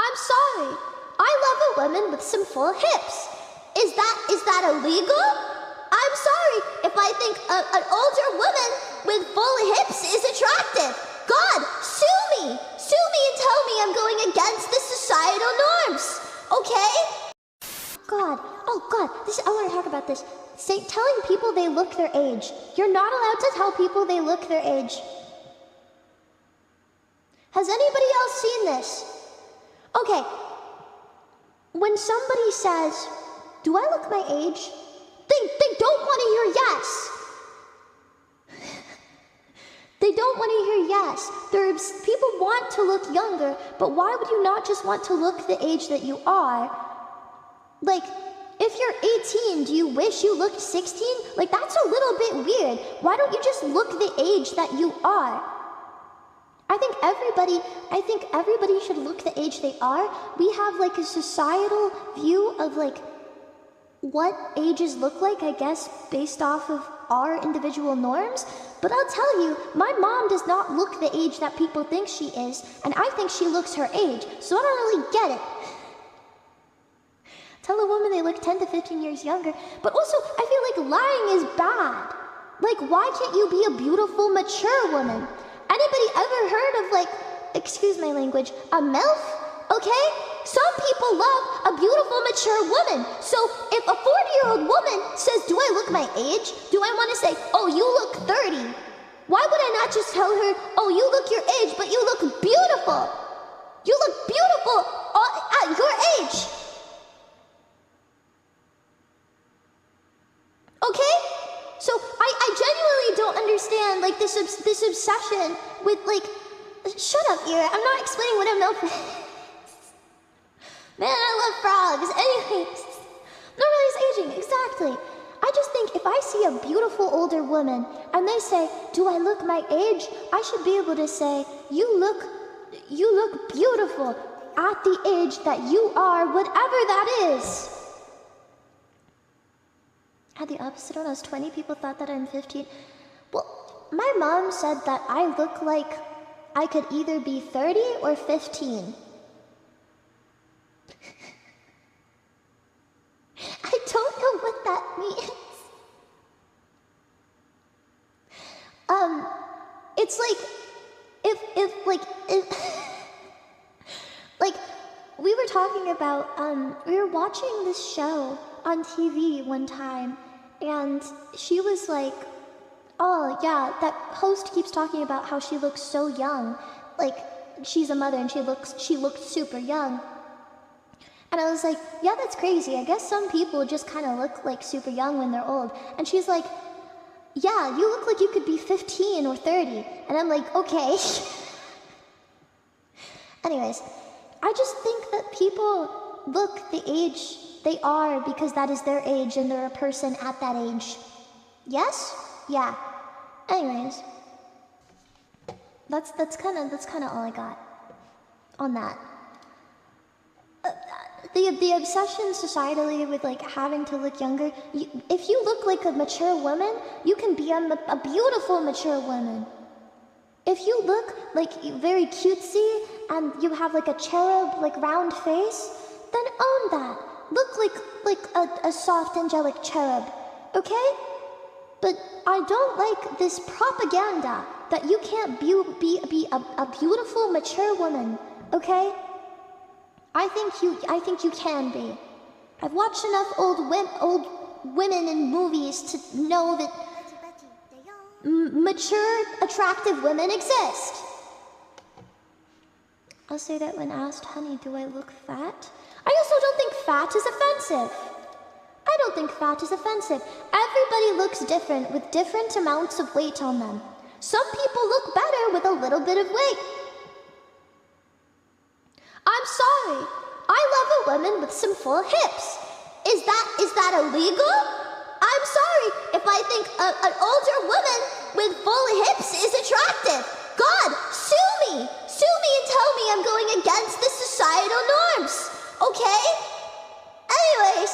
I'm sorry. I love a woman with some full hips. Is that illegal? I'm sorry if I think an older woman with full hips is attractive. God, sue me! Sue me and tell me I'm going against the societal norms, okay? God, oh God, I want to talk about this. Telling people they look their age. You're not allowed to tell people they look their age. Has anybody else seen this? Okay, when somebody says, do I look my age? They don't want to hear yes. They don't want to hear yes. People want to look younger, but why would you not just want to look the age that you are? Like, if you're 18, do you wish you looked 16? Like, that's a little bit weird. Why don't you just look the age that you are? I think everybody should look the age they are. We have like a societal view of like what ages look like, I guess, based off of our individual norms. But I'll tell you, my mom does not look the age that people think she is, and I think she looks her age, so I don't really get it. Tell a woman they look 10 to 15 years younger, but also I feel like lying is bad. Like, why can't you be a beautiful, mature woman? Anybody ever heard of, like, excuse my language, a MILF? Okay? Some people love a beautiful, mature woman. So if a 40-year-old woman says, do I look my age? Do I want to say, oh, you look 30? Why would I not just tell her, oh, you look your age, but you look beautiful? You look beautiful at your age. Okay? So I genuinely don't understand, like, this obsession with, like, shut up, Ira. I'm not explaining what a MILF is. Man, I love frogs. Anyways, normalized aging, exactly. I just think if I see a beautiful older woman and they say, do I look my age? I should be able to say, you look beautiful at the age that you are, whatever that is. Had the opposite when I was 20, people thought that I'm 15. Well, my mom said that I look like I could either be 30 or 15. I don't know what that means. It's like, we were talking about, we were watching this show on TV one time, and she was like, oh yeah, that host keeps talking about how she looks so young. Like, she's a mother and she looked super young. And I was like, yeah, that's crazy. I guess some people just kind of look like super young when they're old. And she's like, yeah, you look like you could be 15 or 30. And I'm like, okay. Anyways, I just think that people look the age they are because that is their age and they're a person at that age. Yes? Yeah. Anyways, that's kind of all I got on that. The obsession societally with like having to look younger. If you look like a mature woman, you can be a beautiful mature woman. If you look like very cutesy and you have like a cherub, like round face, then own that. Look like a soft angelic cherub, okay? But I don't like this propaganda that you can't be a beautiful mature woman, okay? I think you can be. I've watched enough old women in movies to know that mature, attractive women exist. I'll say that when asked, honey, do I look fat? I also don't think fat is offensive. I don't think fat is offensive. Everybody looks different with different amounts of weight on them. Some people look better with a little bit of weight. I'm sorry. I love a woman with some full hips. Is that illegal? I'm sorry if I think an older woman with full hips is attractive. God, sue me. Sue me and tell me I'm going against the societal norms. Okay? Anyways.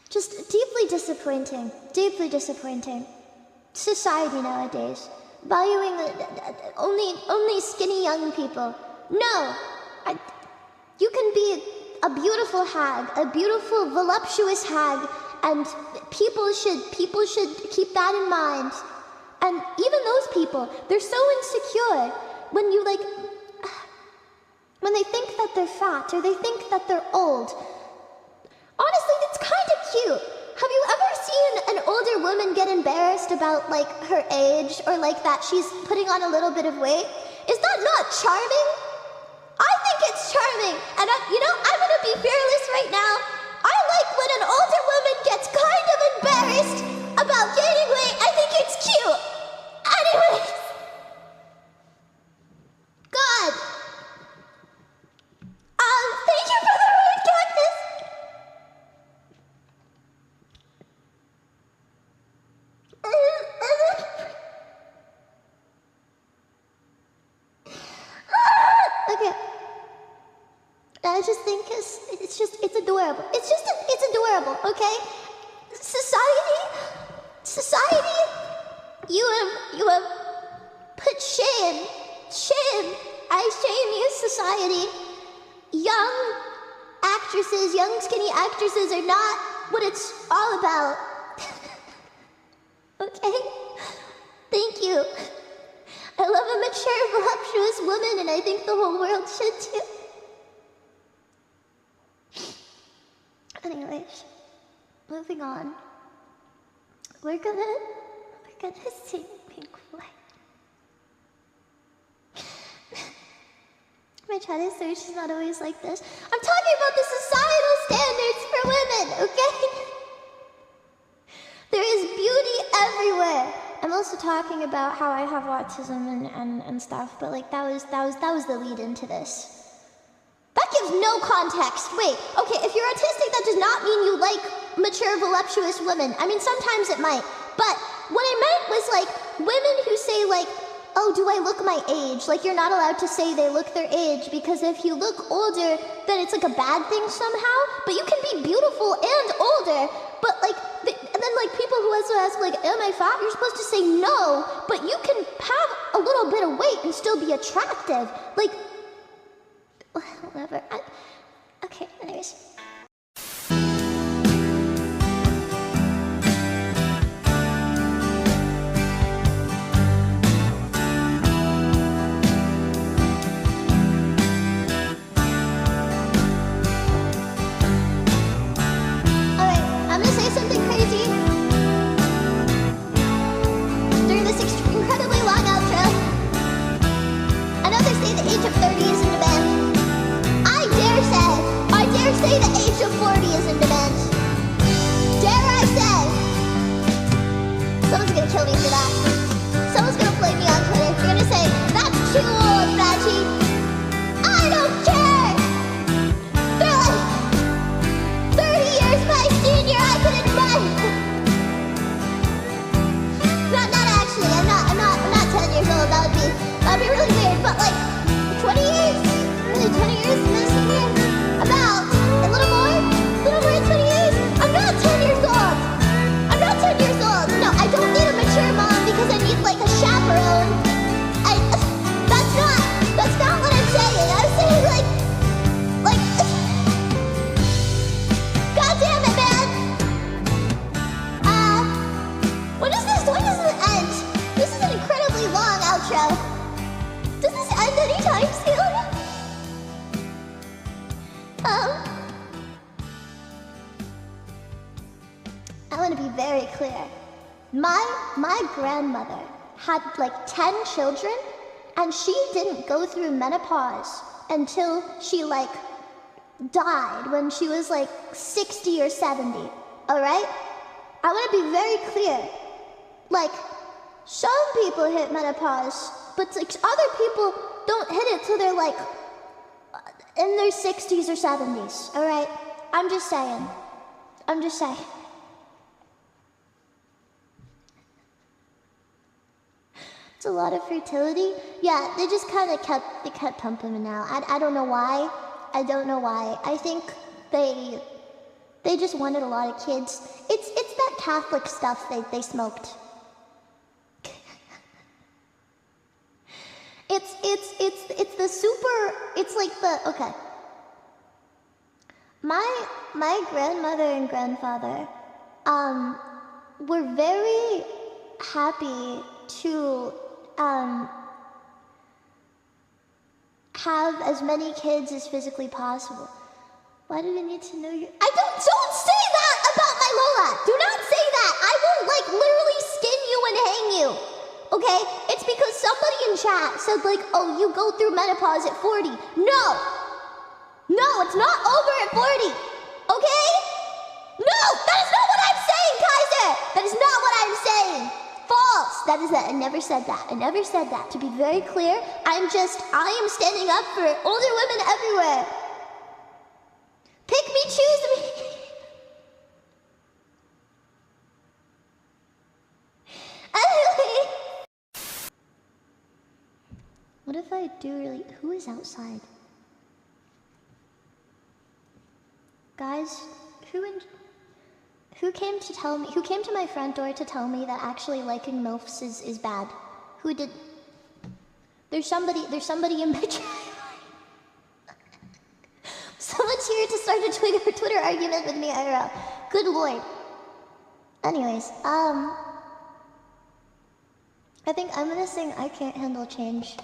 Just deeply disappointing. Deeply disappointing. Society nowadays. valuing only skinny young people. No, you can be a beautiful hag, a beautiful voluptuous hag, and people should keep that in mind. And even those people, they're so insecure when you when they think that they're fat or they think that they're old. Honestly, that's kind of cute. Have you ever seen an older woman get embarrassed about like her age or like that she's putting on a little bit of weight? Is that not charming? I think it's charming. And I'm gonna be fearless right now. I like when an older woman gets kind of embarrassed about gaining weight. I think it's cute. Anyways. God. Thank you for the rude cactus. Okay. I just think it's adorable. It's adorable, okay? Society, you have put shame. I shame you, society. Young skinny actresses are not what it's all about. Okay? Thank you. I love a mature, voluptuous woman, and I think the whole world should too. Anyways, moving on. We're gonna sing Pink Floyd. My chat is so she's not always like this. I'm talking about the societal standards for women, okay? There is beauty everywhere. I'm also talking about how I have autism and stuff, but like that was the lead into this. That gives no context. Wait, okay, if you're autistic, that does not mean you like mature, voluptuous women. I mean, sometimes it might. But what I meant was like women who say like, oh, do I look my age? Like you're not allowed to say they look their age because if you look older, then it's like a bad thing somehow. But you can be beautiful and older. But like, and then like people who also ask like, am I fat? You're supposed to say no, but you can have a little bit of weight and still be attractive. Like, whatever. Okay, anyways. Say the age of 40 is in demand. Dare I say? Someone's gonna kill me for that. Someone's gonna flame me on Twitter. They're gonna say, that's too old, Baji. I don't care! They're like 30 years my senior, I can admit. Not actually, I'm not 10 years old. That'd be really weird, but like 20 years? Really 20 years in this senior? About a little more than 20 years. I'm not 10 years old. I'm not 10 years old. No, I don't need a mature mom because I need like a chaperone. That's not what I'm saying. I'm saying like, God damn it, man. When does this end? This is an incredibly long outro. Does this end anytime soon? I want to be very clear. My grandmother had like 10 children, and she didn't go through menopause until she like died when she was like 60 or 70. All right? I want to be very clear. Like, some people hit menopause, but like other people don't hit it till they're like in their 60s or 70s, all right? I'm just saying. It's a lot of fertility. Yeah, they just kind of kept pumping them out. I don't know why. I think they just wanted a lot of kids. It's that Catholic stuff they smoked. it's like okay. My grandmother and grandfather, were very happy to, have as many kids as physically possible. Why do we need to know your— don't say that about my Lola! Do not say that! I will, like, literally skin you and hang you. Okay? It's because somebody in chat said, like, oh, you go through menopause at 40. No! No, it's not over at 40. Okay? No! That is not what I'm saying, Kaiser! That is not what I'm saying! False! That is that. I never said that. I never said that. To be very clear, I am standing up for older women everywhere. Pick me, choose me. Anyway. What if I do really— who is outside? Guys, who came to my front door to tell me that actually liking MILFs is bad? Who did— there's somebody in my chat. Someone's here to start a Twitter argument with me, IRL. Good lord. Anyways, I think I'm gonna sing I Can't Handle Change.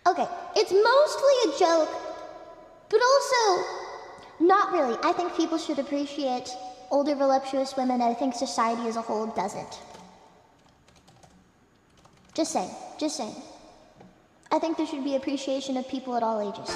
Okay, it's mostly a joke, but also not really. I think people should appreciate older voluptuous women, and I think society as a whole doesn't. Just saying. I think there should be appreciation of people at all ages.